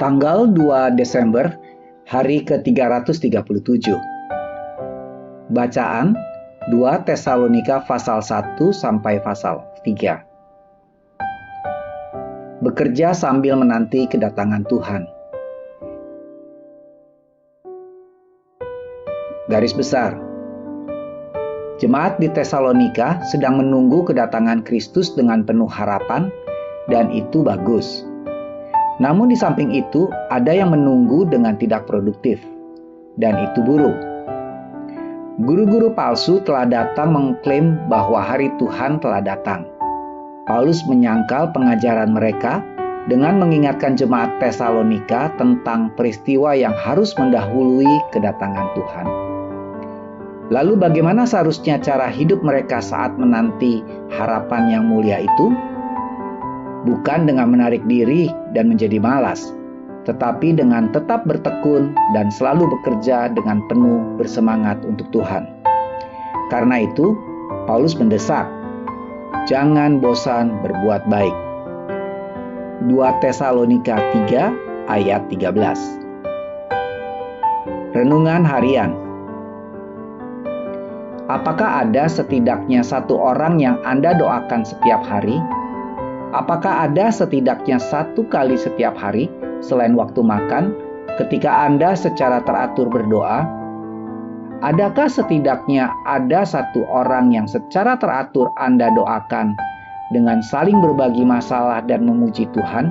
Tanggal 2 Desember, hari ke-337. Bacaan 2 Tesalonika pasal 1 sampai pasal 3. Bekerja sambil menanti kedatangan Tuhan. Garis besar. Jemaat di Tesalonika sedang menunggu kedatangan Kristus dengan penuh harapan, dan itu bagus. Namun di samping itu, ada yang menunggu dengan tidak produktif, dan itu buruk. Guru-guru palsu telah datang mengklaim bahwa hari Tuhan telah datang. Paulus menyangkal pengajaran mereka dengan mengingatkan jemaat Tesalonika tentang peristiwa yang harus mendahului kedatangan Tuhan. Lalu bagaimana seharusnya cara hidup mereka saat menanti harapan yang mulia itu? Bukan dengan menarik diri dan menjadi malas, tetapi dengan tetap bertekun dan selalu bekerja dengan penuh bersemangat untuk Tuhan. Karena itu, Paulus mendesak, jangan bosan berbuat baik. 2 Tesalonika 3 ayat 13. Renungan harian. Apakah ada setidaknya satu orang yang Anda doakan setiap hari? Apakah ada setidaknya satu kali setiap hari selain waktu makan ketika Anda secara teratur berdoa? Adakah setidaknya ada satu orang yang secara teratur Anda doakan dengan saling berbagi masalah dan memuji Tuhan?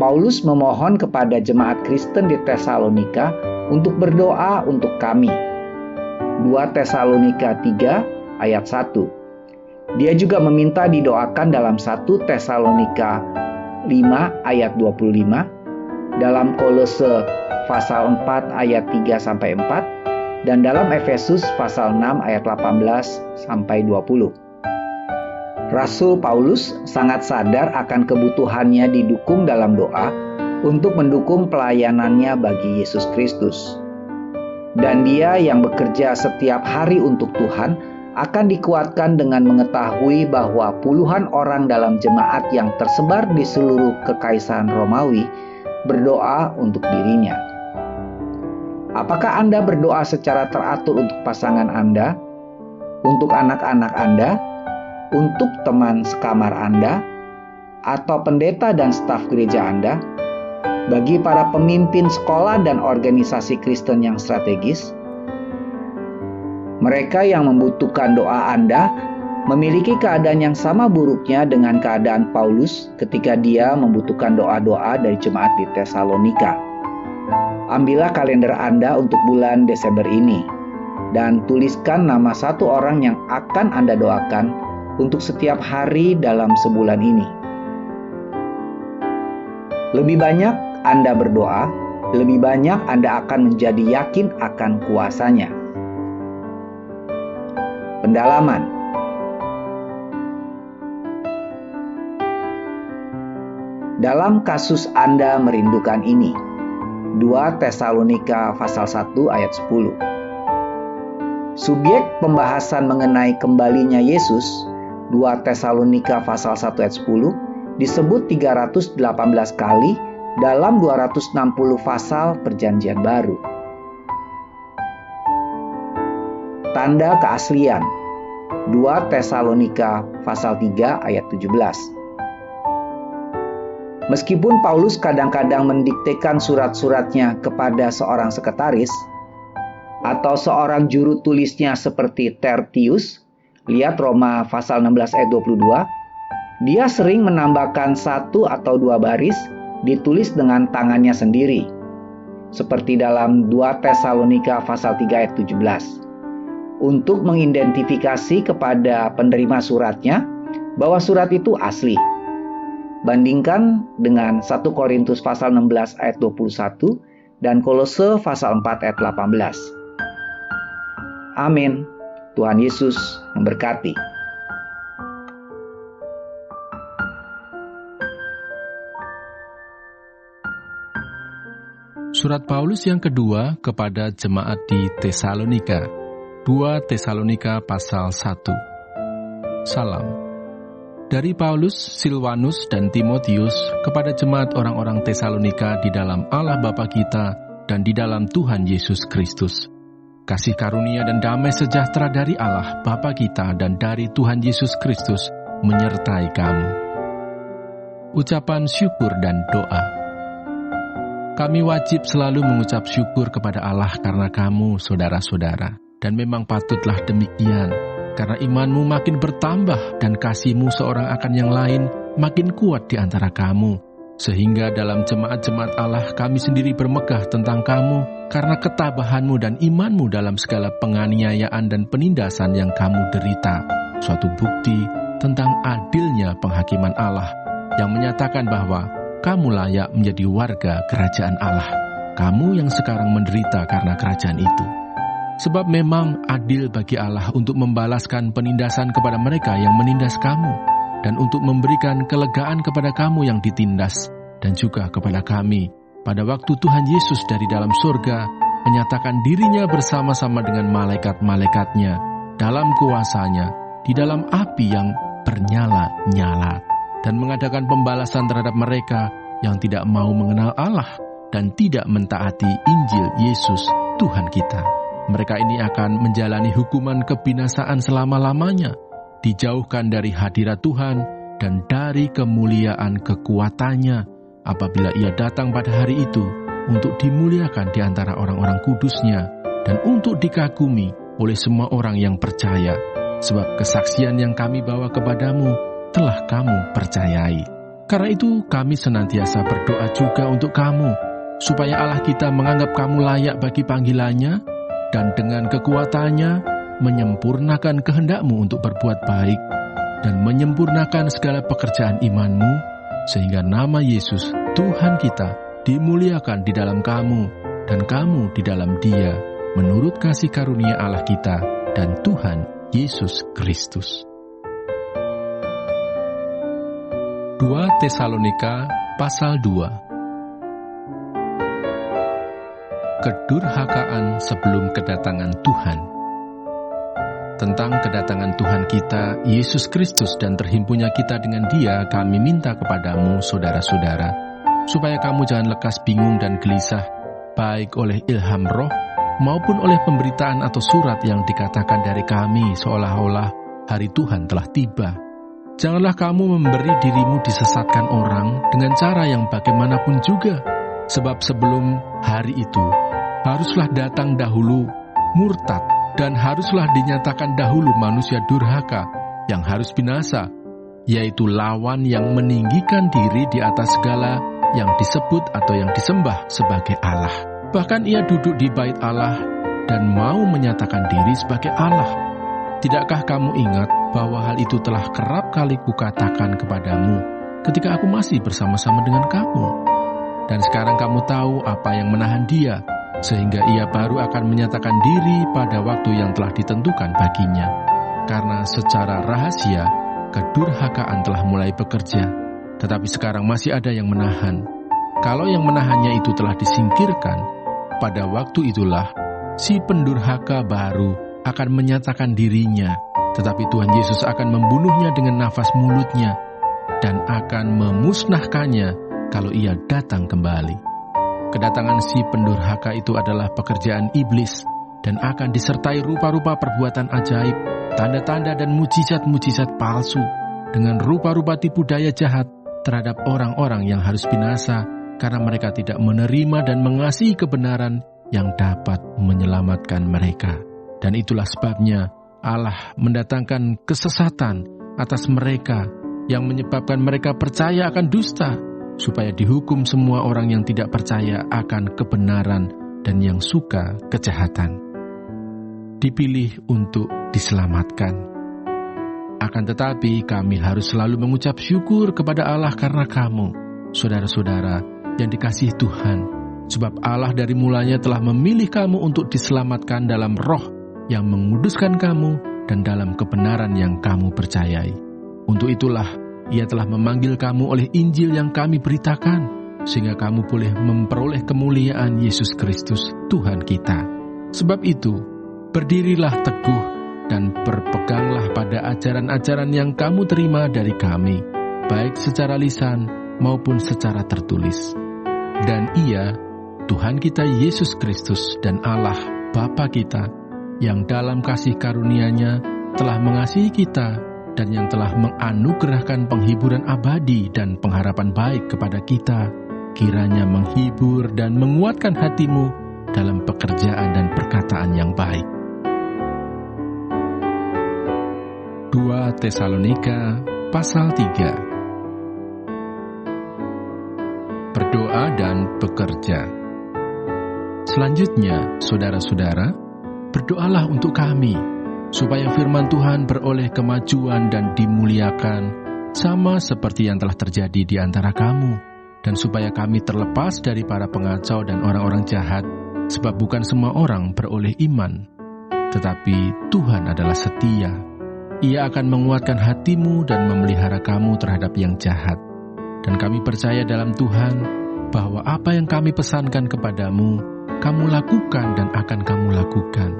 Paulus memohon kepada jemaat Kristen di Tesalonika untuk berdoa untuk kami. 2 Tesalonika 3 ayat 1. Dia juga meminta didoakan dalam 1 Tesalonika 5 ayat 25, dalam Kolose pasal 4 ayat 3 sampai 4, dan dalam Efesus pasal 6 ayat 18 sampai 20. Rasul Paulus sangat sadar akan kebutuhannya didukung dalam doa untuk mendukung pelayanannya bagi Yesus Kristus. Dan dia yang bekerja setiap hari untuk Tuhan akan dikuatkan dengan mengetahui bahwa puluhan orang dalam jemaat yang tersebar di seluruh kekaisaran Romawi berdoa untuk dirinya. Apakah Anda berdoa secara teratur untuk pasangan Anda, untuk anak-anak Anda, untuk teman sekamar Anda, atau pendeta dan staf gereja Anda, bagi para pemimpin sekolah dan organisasi Kristen yang strategis? Mereka yang membutuhkan doa Anda memiliki keadaan yang sama buruknya dengan keadaan Paulus ketika dia membutuhkan doa-doa dari jemaat di Tesalonika. Ambillah kalender Anda untuk bulan Desember ini dan tuliskan nama satu orang yang akan Anda doakan untuk setiap hari dalam sebulan ini. Lebih banyak Anda berdoa, lebih banyak Anda akan menjadi yakin akan kuasanya. Pendalaman. Dalam kasus Anda merindukan ini, 2 Tesalonika pasal 1 ayat 10. Subjek pembahasan mengenai kembalinya Yesus, 2 Tesalonika pasal 1 ayat 10, disebut 318 kali dalam 260 pasal Perjanjian Baru. Tanda keaslian, 2 Tesalonika pasal 3 ayat 17. Meskipun Paulus kadang-kadang mendiktekan surat-suratnya kepada seorang sekretaris atau seorang juru tulisnya seperti Tertius, lihat Roma pasal 16 ayat 22, dia sering menambahkan 1 atau 2 baris ditulis dengan tangannya sendiri, seperti dalam 2 Tesalonika pasal 3 ayat 17. Untuk mengidentifikasi kepada penerima suratnya bahwa surat itu asli. Bandingkan dengan 1 Korintus pasal 16 ayat 21 dan Kolose pasal 4 ayat 18. Amin. Tuhan Yesus memberkati. Surat Paulus yang kedua kepada jemaat di Tesalonika. 2 Tesalonika pasal 1. Salam. Dari Paulus, Silwanus, dan Timotius kepada jemaat orang-orang Tesalonika di dalam Allah Bapa kita dan di dalam Tuhan Yesus Kristus. Kasih karunia dan damai sejahtera dari Allah Bapa kita dan dari Tuhan Yesus Kristus menyertai kamu. Ucapan syukur dan doa. Kami wajib selalu mengucap syukur kepada Allah karena kamu, saudara-saudara. Dan memang patutlah demikian, karena imanmu makin bertambah dan kasihmu seorang akan yang lain makin kuat di antara kamu. Sehingga dalam jemaat-jemaat Allah kami sendiri bermegah tentang kamu karena ketabahanmu dan imanmu dalam segala penganiayaan dan penindasan yang kamu derita. Suatu bukti tentang adilnya penghakiman Allah yang menyatakan bahwa kamu layak menjadi warga kerajaan Allah. Kamu yang sekarang menderita karena kerajaan itu. Sebab memang adil bagi Allah untuk membalaskan penindasan kepada mereka yang menindas kamu, dan untuk memberikan kelegaan kepada kamu yang ditindas, dan juga kepada kami, pada waktu Tuhan Yesus dari dalam surga menyatakan dirinya bersama-sama dengan malaikat-malaikatnya, dalam kuasanya, di dalam api yang bernyala-nyala, dan mengadakan pembalasan terhadap mereka yang tidak mau mengenal Allah dan tidak mentaati Injil Yesus Tuhan kita. Mereka ini akan menjalani hukuman kebinasaan selama-lamanya, dijauhkan dari hadirat Tuhan dan dari kemuliaan kekuatannya apabila ia datang pada hari itu untuk dimuliakan di antara orang-orang kudusnya dan untuk dikagumi oleh semua orang yang percaya, sebab kesaksian yang kami bawa kepadamu telah kamu percayai. Karena itu kami senantiasa berdoa juga untuk kamu, supaya Allah kita menganggap kamu layak bagi panggilannya, dan dengan kekuatannya menyempurnakan kehendakmu untuk berbuat baik, dan menyempurnakan segala pekerjaan imanmu, sehingga nama Yesus Tuhan kita dimuliakan di dalam kamu, dan kamu di dalam Dia, menurut kasih karunia Allah kita dan Tuhan Yesus Kristus. 2 Tesalonika pasal 2. Kedurhakaan sebelum kedatangan Tuhan. Tentang kedatangan Tuhan kita, Yesus Kristus, dan terhimpunnya kita dengan Dia, kami minta kepadamu, saudara-saudara, supaya kamu jangan lekas bingung dan gelisah, baik oleh ilham roh, maupun oleh pemberitaan atau surat yang dikatakan dari kami, seolah-olah hari Tuhan telah tiba. Janganlah kamu memberi dirimu disesatkan orang dengan cara yang bagaimanapun juga, sebab sebelum hari itu haruslah datang dahulu murtad, dan haruslah dinyatakan dahulu manusia durhaka yang harus binasa, yaitu lawan yang meninggikan diri di atas segala yang disebut atau yang disembah sebagai Allah. Bahkan ia duduk di bait Allah dan mau menyatakan diri sebagai Allah. Tidakkah kamu ingat bahwa hal itu telah kerap kali kukatakan kepadamu ketika aku masih bersama-sama dengan kamu? Dan sekarang kamu tahu apa yang menahan dia, sehingga ia baru akan menyatakan diri pada waktu yang telah ditentukan baginya. Karena secara rahasia, kedurhakaan telah mulai bekerja, tetapi sekarang masih ada yang menahan. Kalau yang menahannya itu telah disingkirkan, pada waktu itulah si pendurhaka baru akan menyatakan dirinya, tetapi Tuhan Yesus akan membunuhnya dengan nafas mulutnya dan akan memusnahkannya kalau ia datang kembali. Kedatangan si pendurhaka itu adalah pekerjaan iblis dan akan disertai rupa-rupa perbuatan ajaib, tanda-tanda dan mujizat-mujizat palsu, dengan rupa-rupa tipu daya jahat terhadap orang-orang yang harus binasa karena mereka tidak menerima dan mengasihi kebenaran yang dapat menyelamatkan mereka. Dan itulah sebabnya Allah mendatangkan kesesatan atas mereka yang menyebabkan mereka percaya akan dusta, supaya dihukum semua orang yang tidak percaya akan kebenaran dan yang suka kejahatan. Dipilih untuk diselamatkan. Akan tetapi kami harus selalu mengucap syukur kepada Allah karena kamu, saudara-saudara yang dikasihi Tuhan, sebab Allah dari mulanya telah memilih kamu untuk diselamatkan dalam roh yang menguduskan kamu dan dalam kebenaran yang kamu percayai. Untuk itulah Ia telah memanggil kamu oleh Injil yang kami beritakan, sehingga kamu boleh memperoleh kemuliaan Yesus Kristus, Tuhan kita. Sebab itu, berdirilah teguh dan berpeganglah pada ajaran-ajaran yang kamu terima dari kami, baik secara lisan maupun secara tertulis. Dan Ia, Tuhan kita Yesus Kristus dan Allah Bapa kita, yang dalam kasih karunia-Nya telah mengasihi kita dan yang telah menganugerahkan penghiburan abadi dan pengharapan baik kepada kita, kiranya menghibur dan menguatkan hatimu dalam pekerjaan dan perkataan yang baik. 2 Tesalonika pasal 3. Berdoa dan bekerja. Selanjutnya, saudara-saudara, berdoalah untuk kami, supaya firman Tuhan beroleh kemajuan dan dimuliakan, sama seperti yang telah terjadi di antara kamu, dan supaya kami terlepas dari para pengacau dan orang-orang jahat, sebab bukan semua orang beroleh iman. Tetapi Tuhan adalah setia. Ia akan menguatkan hatimu dan memelihara kamu terhadap yang jahat. Dan kami percaya dalam Tuhan, bahwa apa yang kami pesankan kepadamu, kamu lakukan dan akan kamu lakukan.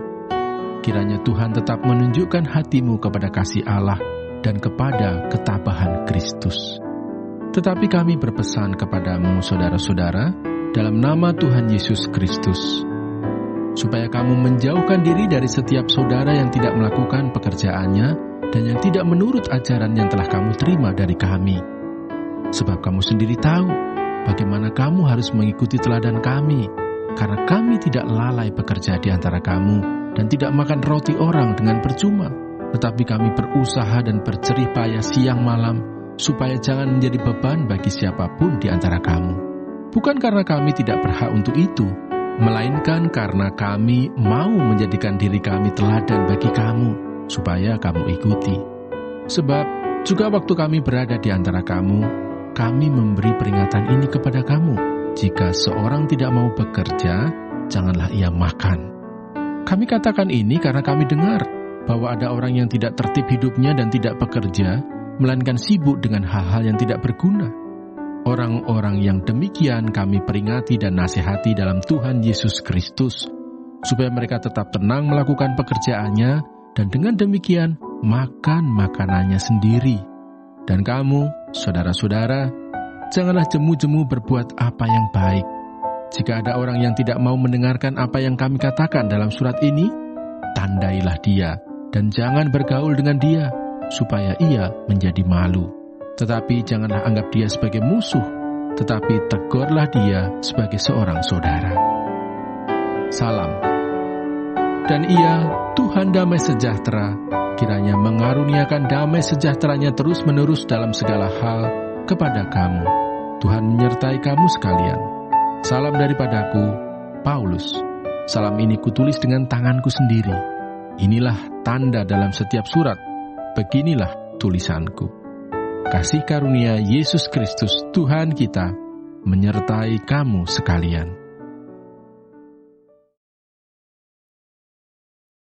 Kiranya Tuhan tetap menunjukkan hatimu kepada kasih Allah dan kepada ketabahan Kristus. Tetapi kami berpesan kepadamu, saudara-saudara, dalam nama Tuhan Yesus Kristus, supaya kamu menjauhkan diri dari setiap saudara yang tidak melakukan pekerjaannya dan yang tidak menurut ajaran yang telah kamu terima dari kami. Sebab kamu sendiri tahu bagaimana kamu harus mengikuti teladan kami, karena kami tidak lalai bekerja di antara kamu dan tidak makan roti orang dengan percuma, tetapi kami berusaha dan berjerih payah siang malam, supaya jangan menjadi beban bagi siapapun di antara kamu. Bukan karena kami tidak berhak untuk itu, melainkan karena kami mau menjadikan diri kami teladan bagi kamu, supaya kamu ikuti. Sebab juga waktu kami berada di antara kamu, kami memberi peringatan ini kepada kamu, jika seorang tidak mau bekerja, janganlah ia makan. Kami katakan ini karena kami dengar bahwa ada orang yang tidak tertib hidupnya dan tidak bekerja, melainkan sibuk dengan hal-hal yang tidak berguna. Orang-orang yang demikian kami peringati dan nasihati dalam Tuhan Yesus Kristus, supaya mereka tetap tenang melakukan pekerjaannya, dan dengan demikian makan makanannya sendiri. Dan kamu, saudara-saudara, janganlah jemu-jemu berbuat apa yang baik. Jika ada orang yang tidak mau mendengarkan apa yang kami katakan dalam surat ini, tandailah dia, dan jangan bergaul dengan dia, supaya ia menjadi malu. Tetapi janganlah anggap dia sebagai musuh, tetapi tegurlah dia sebagai seorang saudara. Salam. Dan Ia, Tuhan damai sejahtera, kiranya mengaruniakan damai sejahteranya terus-menerus dalam segala hal kepada kamu. Tuhan menyertai kamu sekalian. Salam daripadaku, Paulus. Salam ini kutulis dengan tanganku sendiri. Inilah tanda dalam setiap surat. Beginilah tulisanku. Kasih karunia Yesus Kristus Tuhan kita menyertai kamu sekalian.